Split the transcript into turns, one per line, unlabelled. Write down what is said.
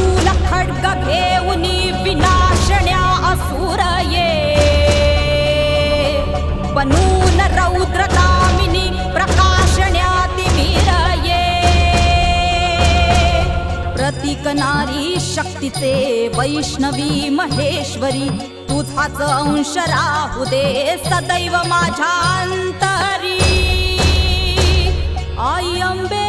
शूल खड्ग घेऊनी विनाशण्या असुर ये बनून रौद्रकामिनी प्रकाशण्या तिमिर ये प्रतीक नारी शक्तीचे वैष्णवी महेश्वरी तुझाच अंश राहू दे सदैव माझ्या अंतरी आई अंबे